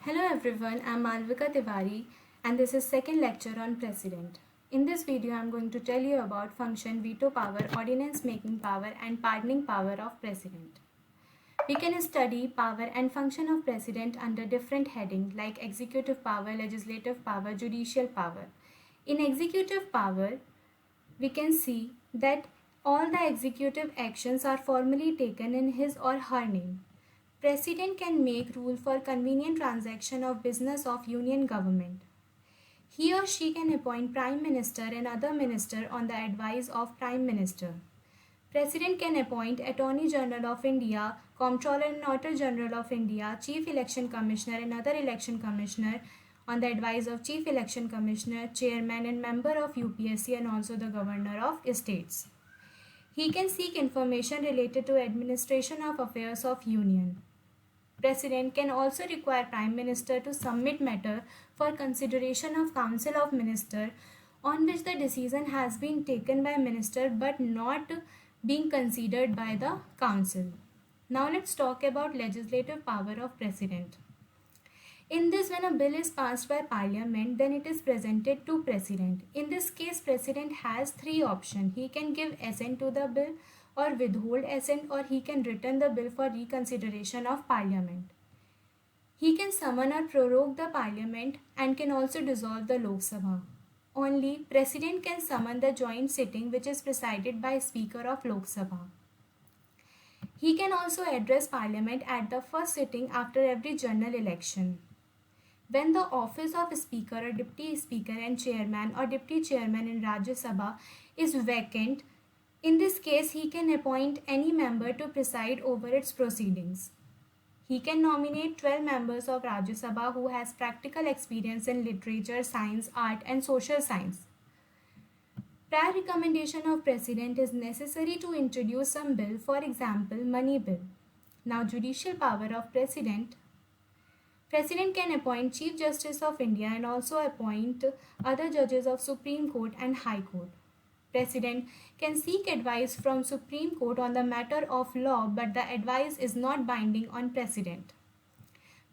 Hello everyone, I'm Malvika Tiwari and this is second lecture on President. In this video, I'm going to tell you about function, veto power, ordinance making power and pardoning power of President. We can study power and function of President under different headings like executive power, legislative power, judicial power. In executive power, we can see that all the executive actions are formally taken in his or her name. President can make rule for convenient transaction of business of union government. He or she can appoint prime minister and other minister on the advice of prime minister. President can appoint Attorney General of India, Comptroller and Auditor General of India, Chief Election Commissioner and other election commissioner on the advice of Chief Election Commissioner, Chairman and member of UPSC and also the Governor of states. He can seek information related to administration of affairs of union. President can also require Prime Minister to submit matter for consideration of Council of Minister on which the decision has been taken by Minister but not being considered by the Council. Now let's talk about legislative power of President. In this, when a bill is passed by Parliament, then it is presented to President. In this case, President has three options. He can give assent to the bill or withhold assent, or he can return the bill for reconsideration of Parliament. He can summon or prorogue the Parliament and can also dissolve the Lok Sabha. Only President can summon the joint sitting which is presided by Speaker of Lok Sabha. He can also address Parliament at the first sitting after every general election. When the office of Speaker or Deputy Speaker and Chairman or Deputy Chairman in Rajya Sabha is vacant, in this case he can appoint any member to preside over its proceedings. He can nominate 12 members of Rajya Sabha who has practical experience in literature, science, art and social science. Prior recommendation of President is necessary to introduce some bill, for example, money bill. Now judicial power of President. President can appoint Chief Justice of India and also appoint other judges of Supreme Court and High Court. President can seek advice from Supreme Court on the matter of law, but the advice is not binding on President.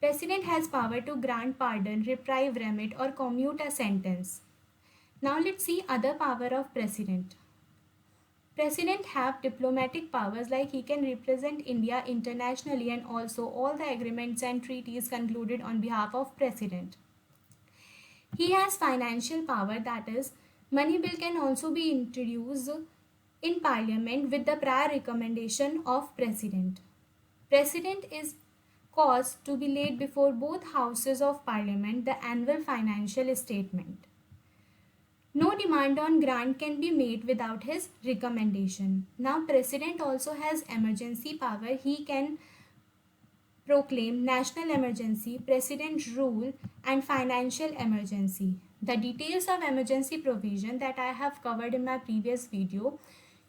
President has power to grant pardon, reprieve, remit or commute a sentence. Now let's see other power of President. President have diplomatic powers, like he can represent India internationally and also all the agreements and treaties concluded on behalf of President. He has financial power, that is, money bill can also be introduced in Parliament with the prior recommendation of President. President is caused to be laid before both houses of Parliament the annual financial statement. No demand on grant can be made without his recommendation. Now, President also has emergency power. He can proclaim national emergency, President rule, and financial emergency. The details of emergency provision that I have covered in my previous video,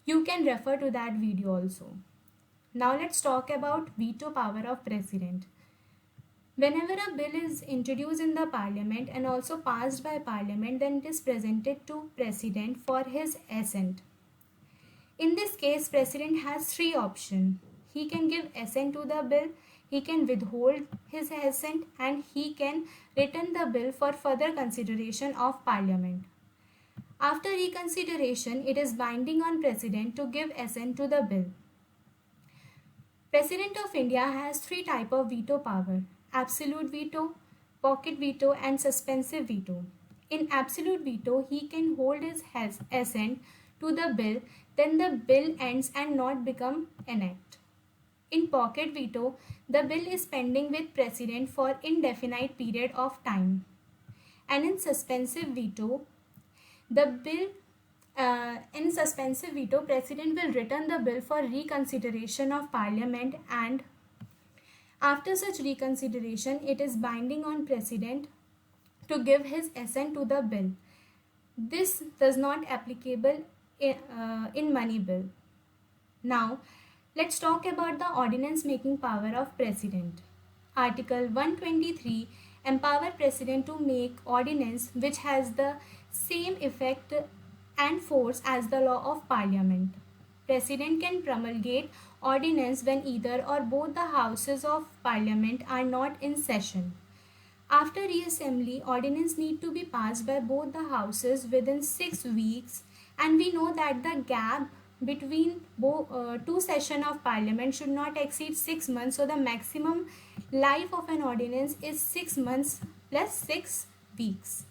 you can refer to that video also. Now, let's talk about veto power of President. Whenever a bill is introduced in the Parliament and also passed by Parliament, then it is presented to President for his assent. In this case, President has three options. He can give assent to the bill, he can withhold his assent, and he can return the bill for further consideration of Parliament. After reconsideration, it is binding on President to give assent to the bill. President of India has three types of veto power: absolute veto, pocket veto and suspensive veto. In absolute veto, he can hold his assent to the bill, then the bill ends and not become an act. In pocket veto, the bill is pending with President for indefinite period of time. And in suspensive veto, President will return the bill for reconsideration of Parliament, and after such reconsideration, it is binding on President to give his assent to the bill. This does not applicable in money bill. Now, let's talk about the ordinance making power of President. Article 123 empower President to make ordinance which has the same effect and force as the law of Parliament. President can promulgate ordinance when either or both the houses of Parliament are not in session. After reassembly, ordinance need to be passed by both the houses within 6 weeks, and we know that the gap between two sessions of parliament should not exceed 6 months. So the maximum life of an ordinance is 6 months plus 6 weeks.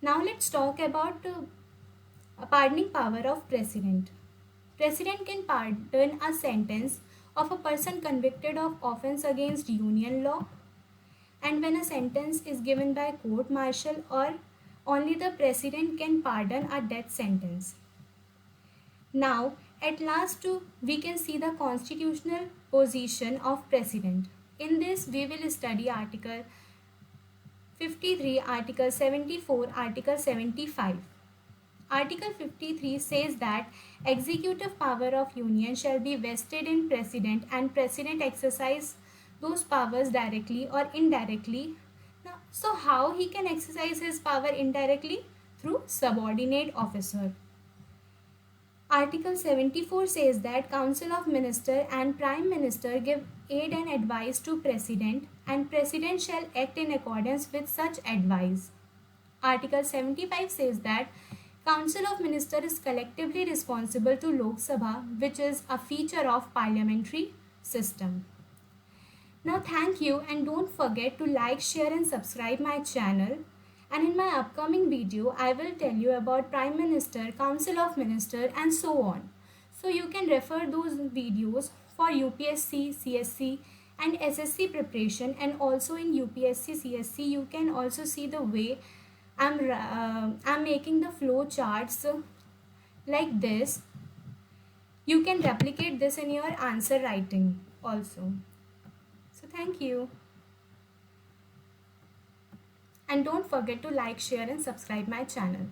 Now let's talk about pardoning power of president. President can pardon a sentence of a person convicted of offense against union law, and when a sentence is given by court martial, or only the president can pardon a death sentence. Now at last we can see the constitutional position of president. In this we will study article 53, article 74, article 75. Article 53 says that executive power of union shall be vested in president, and president exercise those powers directly or indirectly. Now, so how he can exercise his power indirectly? Through subordinate officer. Article 74 says that Council of Minister and Prime Minister give aid and advice to President, and President shall act in accordance with such advice. Article 75 says that Council of Minister is collectively responsible to Lok Sabha, which is a feature of parliamentary system. Now thank you, and don't forget to like, share and subscribe my channel. And in my upcoming video, I will tell you about Prime Minister, Council of Minister and so on. So you can refer those videos for UPSC, CSC and SSC preparation, and also in UPSC, CSC you can also see the way I'm making the flow charts like this. You can replicate this in your answer writing also. So thank you. And don't forget to like, share and subscribe my channel.